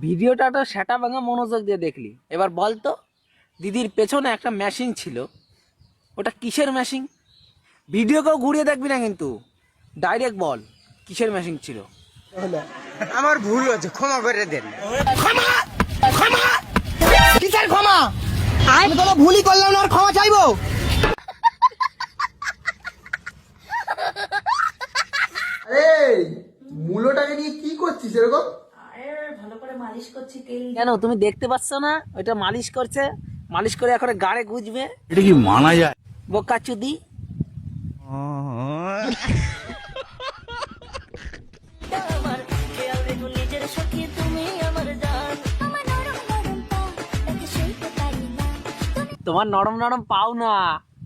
ভিডিওটা তো সেটা ভাঙা মনোযোগ দিয়ে দেখলি। এবার বল তো, দিদির পেছনে একটা মেশিন ছিল, ওটা কিসের মেশিন? ভিডিওকেও ঘুরিয়ে দেখবি না কিন্তু, ডাইরেক্ট বল কিসের মেশিন ছিল। আমার ভুল হয়েছে, ক্ষমা করে দেন। ক্ষমা ক্ষমা কিসের ক্ষমা? আমি কোনো ভুলই করলাম না, আর ক্ষমা চাইবো? এই মূলোটাকে নিয়ে কি করছিস এরকম? ভালো করে মালিশ করছি তেল। কেন তুমি দেখতে পাচ্ছ না? ওইটা মালিশ করছে, মালিশ করে এখন গাড়ে গুজবে। এটা কি মানা যায়? বোকা চুদি। তোমার নরম নরম পাও না,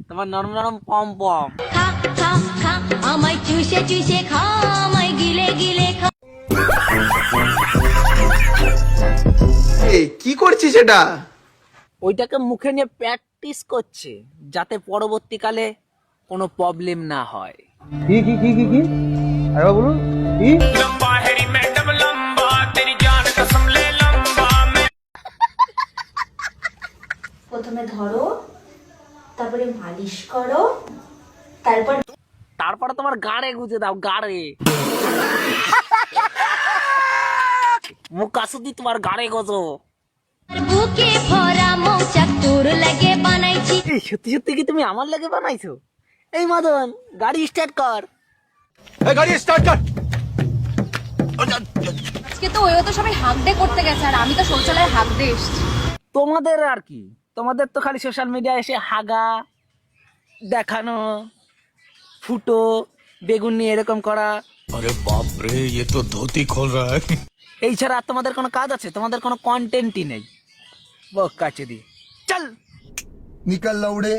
তোমার নরম নরম পম পম। খা খা খা আমায় চুষে চুষে খা, আমায় গিলে গিলে খা। এই কি করছিস এটা? ওইটাকে মুখে নিয়ে প্র্যাকটিস করছে, যাতে পরবর্তীকালে কোনো প্রবলেম না হয়। কি কি কি কি কি আরে বলুন কি? প্রথমে ধরো, তারপরে মালিশ করো, তারপরে তোমার গাড়ে গুজে দাও, গাড়ে। মুখ আসুদি তোমার গাড়ে গজো। বুকে ভরা মৌচাক তোর লাগে বানাইছি। এই সত্যি সত্যি কি তুমি আমার লাগে বানাইছো? এই মদন, গাড়ি স্টার্ট কর। এই গাড়ি স্টার্ট কর। আজকে তো ওইও তো সবাই হাক ডে করতে গেছে, আর আমি তো শৌচালয়ে হাক ডে এসেছি। তোমাদের আর কি, তোমাদের তো খালি সোশ্যাল মিডিয়ায় এসে হাগা দেখানো, ফুটো বেগুন নিয়ে এরকম করা। আরে বাপ রে, ये तो धोती खोल रहा है। এই ছাড়া আর তোমাদের কোনো কাজ আছে? তোমাদের কোনো কন্টেন্টই নেই। বক্কাচে দি চল निकल लौड़े,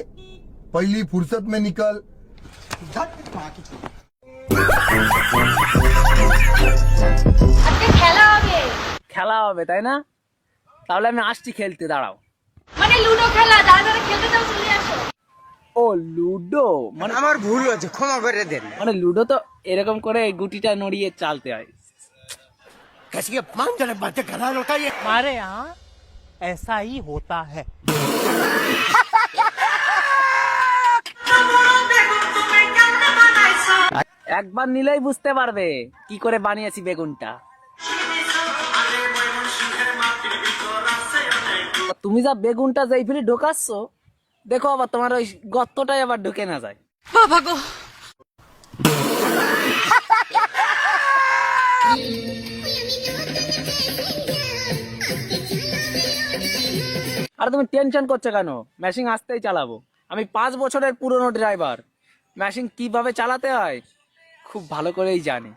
पहली फुर्सत में निकल। আজকে খেলা হবে। খেলা হবে তাই না? তাহলে আমি আসছি খেলতে, দাঁড়াও। মানে লুডো খেলা, যারা যারা খেলতে চাও চলে আসো। ও লুডো, মানে আমার ভুল হয়েছে, ক্ষমা করে দেন। মানে লুডো তো এরকম করে এই গুটিটা নড়িয়ে চালতে হয়। कैसी अपमान जने बातें कर रहा है लड़का ये। हमारे यहाँ ऐसा ही होता है। একবার নিলেই বুঝতে পারবে কি করে বানিয়েছি বেগুনটা। তুমি যা বেগুনটা যেই ফিরে ঢোকাচ্ছ, দেখো আবার তোমার ওই গর্তটাই আবার ঢুকে না যায়। বাবা গো, আর তুমি টেনশন করছো কেন? মেশিন আসতেই চালাবো। আমি 5 বছরের পুরনো ড্রাইভার, মেশিন কিভাবে চালাতে হয় খুব ভালো করেই জানি।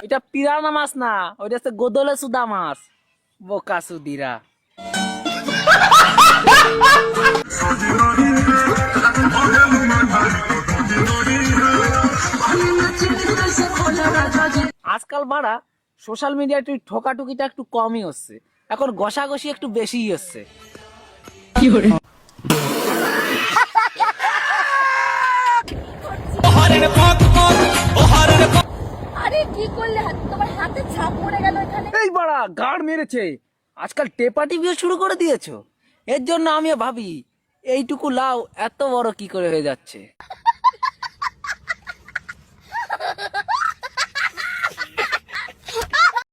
এটা পিরানা মাছ না, ওইটা হচ্ছে গোদলে সুদা মাছ। বোকা সুদিরা। আজকাল বাড়া সোশ্যাল মিডিয়ায় একটু ঠোকাঠুকিটা একটু কমই হচ্ছে, এখন ঘষাঘষি একটু বেশিই হচ্ছে। আরে কি করলে? তোমার হাতে ছাপ পড়ে গেল এখানে। এই বাড়া গাড় মেরেছে। আজকাল টেপা টিভিও শুরু করে দিয়েছো, এর জন্য আমিও ভাবি এইটুকু লাউ এত বড় কি করে হয়ে যাচ্ছে।